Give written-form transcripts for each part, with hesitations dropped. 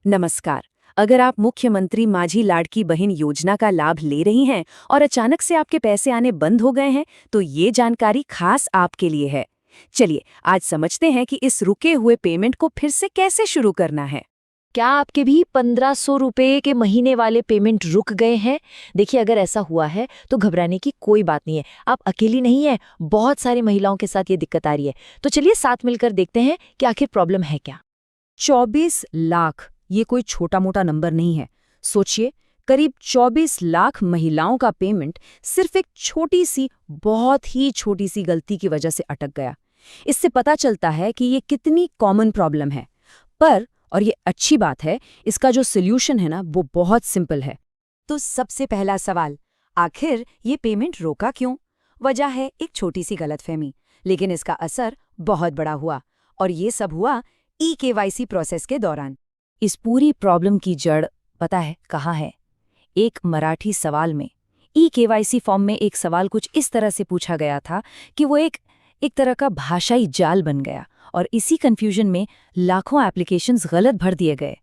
नमस्कार। अगर आप मुख्यमंत्री माझी लाडकी बहन योजना का लाभ ले रही हैं और अचानक से आपके पैसे आने बंद हो गए हैं, तो ये जानकारी खास आपके लिए है। चलिए आज समझते हैं कि इस रुके हुए पेमेंट को फिर से कैसे शुरू करना है। क्या आपके भी 1500 रुपए के महीने वाले पेमेंट रुक गए हैं? देखिए, अगर ऐसा हुआ है तो घबराने की कोई बात नहीं है। आप अकेली नहीं है, बहुत सारी महिलाओं के साथ ये दिक्कत आ रही है। तो चलिए साथ मिलकर देखते हैं कि आखिर प्रॉब्लम है क्या। 24 लाख ये कोई छोटा मोटा नंबर नहीं है। सोचिए, करीब 24 लाख महिलाओं का पेमेंट सिर्फ एक छोटी सी, बहुत ही छोटी सी गलती की वजह से अटक गया। इससे पता चलता है कि ये कितनी कॉमन प्रॉब्लम है। और ये अच्छी बात है, इसका जो सोल्यूशन है ना, वो बहुत सिंपल है। तो सबसे पहला सवाल, आखिर ये पेमेंट रोका क्यों? वजह है एक छोटी सी गलतफहमी, लेकिन इसका असर बहुत बड़ा हुआ। और ये सब हुआ ई-केवाईसी प्रोसेस के दौरान। इस पूरी प्रॉब्लम की जड़ पता है कहाँ है? एक मराठी सवाल में। ई-केवाईसी फॉर्म में एक सवाल कुछ इस तरह से पूछा गया था कि वो एक तरह का भाषाई जाल बन गया, और इसी कंफ्यूजन में लाखों एप्लीकेशंस गलत भर दिए गए।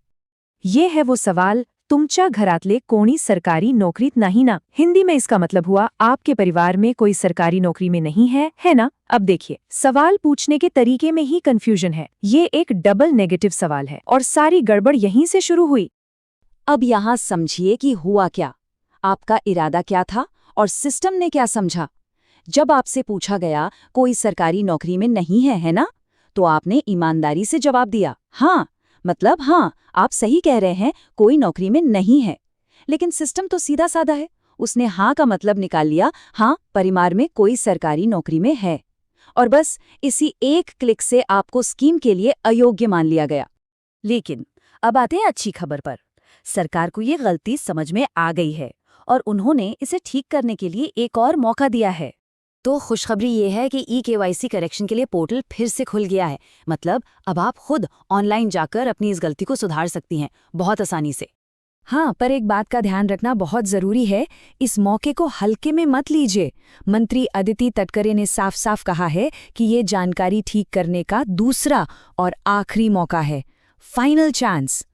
ये है वो सवाल, तुमच्या घरातले कोणी सरकारी नौकरीत नाही ना? हिंदी में इसका मतलब हुआ, आपके परिवार में कोई सरकारी नौकरी में नहीं है ना? अब देखिए, सवाल पूछने के तरीके में ही कंफ्यूजन है। ये एक डबल नेगेटिव सवाल है और सारी गड़बड़ यहीं से शुरू हुई। अब यहाँ समझिए कि हुआ क्या, आपका इरादा क्या था और सिस्टम ने क्या समझा। जब आपसे पूछा गया कोई सरकारी नौकरी में नहीं है ना, तो आपने ईमानदारी से जवाब दिया हाँ, मतलब हाँ, आप सही कह रहे हैं, कोई नौकरी में नहीं है। लेकिन सिस्टम तो सीधा साधा है, उसने हाँ का मतलब निकाल लिया, हाँ परिवार में कोई सरकारी नौकरी में है। और बस इसी एक क्लिक से आपको स्कीम के लिए अयोग्य मान लिया गया। लेकिन अब आते हैं अच्छी खबर पर। सरकार को ये गलती समझ में आ गई है और उन्होंने इसे ठीक करने के लिए एक और मौका दिया है। तो खुशखबरी ये है कि ई-केवाईसी करेक्शन के लिए पोर्टल फिर से खुल गया है। मतलब अब आप खुद ऑनलाइन जाकर अपनी इस गलती को सुधार सकती हैं, बहुत आसानी से। हाँ, पर एक बात का ध्यान रखना बहुत जरूरी है, इस मौके को हल्के में मत लीजिए। मंत्री अदिति तटकरे ने साफ साफ कहा है कि ये जानकारी ठीक करने का दूसरा और आखिरी मौका है, फाइनल चांस।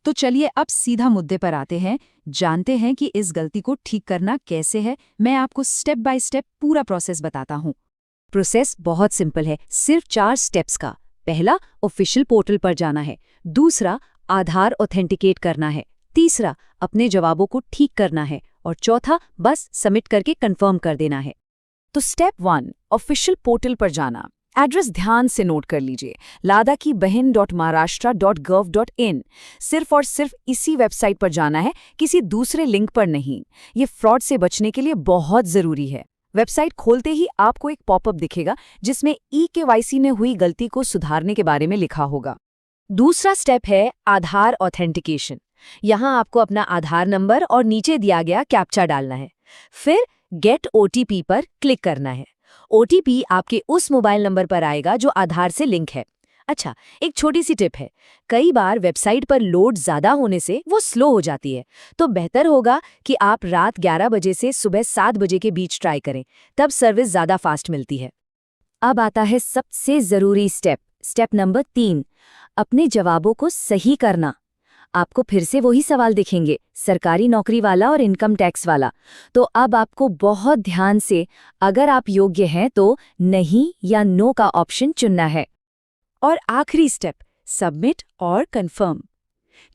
तो चलिए अब सीधा मुद्दे पर आते हैं, जानते हैं कि इस गलती को ठीक करना कैसे है। मैं आपको स्टेप बाय स्टेप पूरा प्रोसेस बताता हूँ। प्रोसेस बहुत सिंपल है, सिर्फ 4 स्टेप्स का। पहला, ऑफिशियल पोर्टल पर जाना है। दूसरा, आधार ऑथेंटिकेट करना है। तीसरा, अपने जवाबों को ठीक करना है। और चौथा, बस सबमिट करके कंफर्म कर देना है। तो स्टेप 1, ऑफिशियल पोर्टल पर जाना। एड्रेस ध्यान से नोट कर लीजिए, ladakibehen.maharashtra.gov.in। सिर्फ और सिर्फ इसी वेबसाइट पर जाना है, किसी दूसरे लिंक पर नहीं। ये फ्रॉड से बचने के लिए बहुत जरूरी है। वेबसाइट खोलते ही आपको एक पॉपअप दिखेगा जिसमें ई-केवाईसी में हुई गलती को सुधारने के बारे में लिखा होगा। दूसरा स्टेप है आधार ऑथेंटिकेशन। यहाँ आपको अपना आधार नंबर और नीचे दिया गया कैप्चा डालना है। फिर गेट ओटीपी पर क्लिक करना है। ओटीपी आपके उस मोबाइल नंबर पर आएगा जो आधार से लिंक है। अच्छा, एक छोटी सी टिप है, कई बार वेबसाइट पर लोड ज़्यादा होने से वो स्लो हो जाती है, तो बेहतर होगा कि आप रात 11 बजे से सुबह 7 बजे के बीच ट्राई करें, तब सर्विस ज़्यादा फास्ट मिलती है। अब आता है सबसे ज़रूरी स्टेप नंबर 3, अपने जवाबों को सही करना। आपको फिर से वही सवाल दिखेंगे, सरकारी नौकरी वाला और इनकम टैक्स वाला। तो अब आपको बहुत ध्यान से, अगर आप योग्य हैं तो नहीं या नो का ऑप्शन चुनना है। और आखिरी स्टेप, सबमिट और कंफर्म।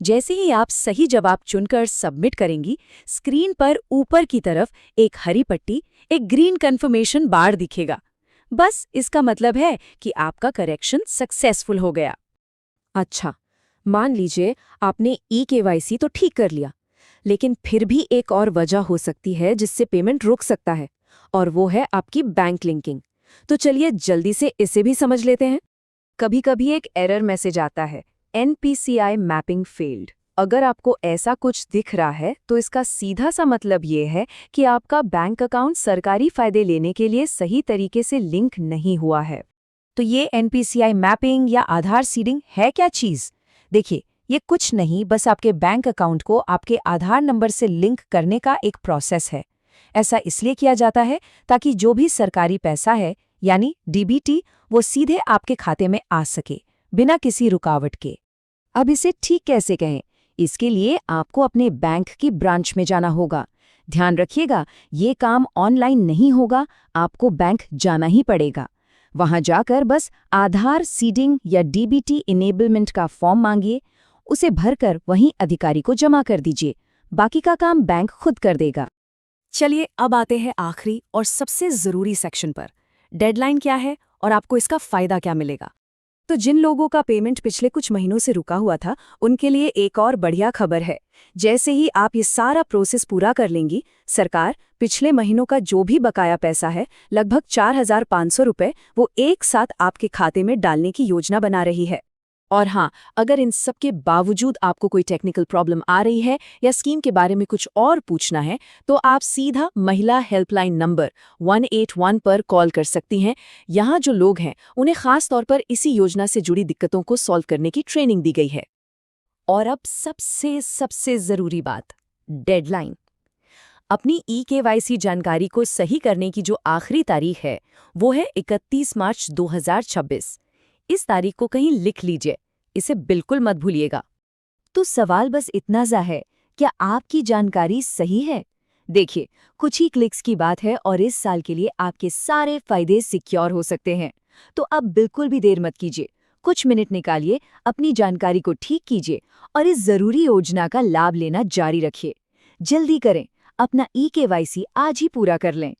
जैसे ही आप सही जवाब चुनकर सबमिट करेंगी, स्क्रीन पर ऊपर की तरफ एक हरी पट्टी, एक ग्रीन कंफर्मेशन बार दिखेगा। बस इसका मतलब है कि आपका करेक्शन सक्सेसफुल हो गया। अच्छा, मान लीजिए आपने ई-केवाईसी तो ठीक कर लिया, लेकिन फिर भी एक और वजह हो सकती है जिससे पेमेंट रुक सकता है, और वो है आपकी बैंक लिंकिंग। तो चलिए जल्दी से इसे भी समझ लेते हैं। कभी-कभी एक एरर मैसेज आता है, NPCI मैपिंग फेल्ड। अगर आपको ऐसा कुछ दिख रहा है तो इसका सीधा सा मतलब ये है कि आपका बैंक अकाउंट सरकारी फायदे लेने के लिए सही तरीके से लिंक नहीं हुआ है। तो ये NPCI मैपिंग या आधार सीडिंग है क्या चीज़? देखिए, ये कुछ नहीं, बस आपके बैंक अकाउंट को आपके आधार नंबर से लिंक करने का एक प्रोसेस है। ऐसा इसलिए किया जाता है ताकि जो भी सरकारी पैसा है, यानी DBT, वो सीधे आपके खाते में आ सके, बिना किसी रुकावट के। अब इसे ठीक कैसे कहें? इसके लिए आपको अपने बैंक की ब्रांच में जाना होगा। ध्यान रखिएगा, ये काम ऑनलाइन नहीं होगा, आपको बैंक जाना ही पड़ेगा। वहां जाकर बस आधार सीडिंग या डीबीटी इनेबलमेंट का फॉर्म मांगिए, उसे भरकर वहीं अधिकारी को जमा कर दीजिए। बाकी का काम बैंक खुद कर देगा। चलिए अब आते हैं आखिरी और सबसे ज़रूरी सेक्शन पर। डेडलाइन क्या है और आपको इसका फ़ायदा क्या मिलेगा? तो जिन लोगों का पेमेंट पिछले कुछ महीनों से रुका हुआ था, उनके लिए एक और बढ़िया खबर है। जैसे ही आप ये सारा प्रोसेस पूरा कर लेंगी, सरकार पिछले महीनों का जो भी बकाया पैसा है, लगभग 4,500 रुपये, वो एक साथ आपके खाते में डालने की योजना बना रही है। और हाँ, अगर इन सब के बावजूद आपको कोई टेक्निकल प्रॉब्लम आ रही है या स्कीम के बारे में कुछ और पूछना है, तो आप सीधा महिला हेल्पलाइन नंबर 181 पर कॉल कर सकती हैं। यहाँ जो लोग हैं, उन्हें खास तौर पर इसी योजना से जुड़ी दिक्कतों को सॉल्व करने की ट्रेनिंग दी गई है। और अब सबसे ज़रूरी बात, डेडलाइन। अपनी eKYC जानकारी को सही करने की जो आखिरी तारीख है, वो है 31 मार्च 2026। इस तारीख को कहीं लिख लीजिए, इसे बिल्कुल मत भूलिएगा। तो सवाल बस इतना सा है, क्या आपकी जानकारी सही है? देखिए, कुछ ही क्लिक्स की बात है और इस साल के लिए आपके सारे फायदे सिक्योर हो सकते हैं। तो अब बिल्कुल भी देर मत कीजिए, कुछ मिनट निकालिए, अपनी जानकारी को ठीक कीजिए और इस जरूरी योजना का लाभ लेना जारी रखिए। जल्दी करें, अपना eKYC आज ही पूरा कर लें।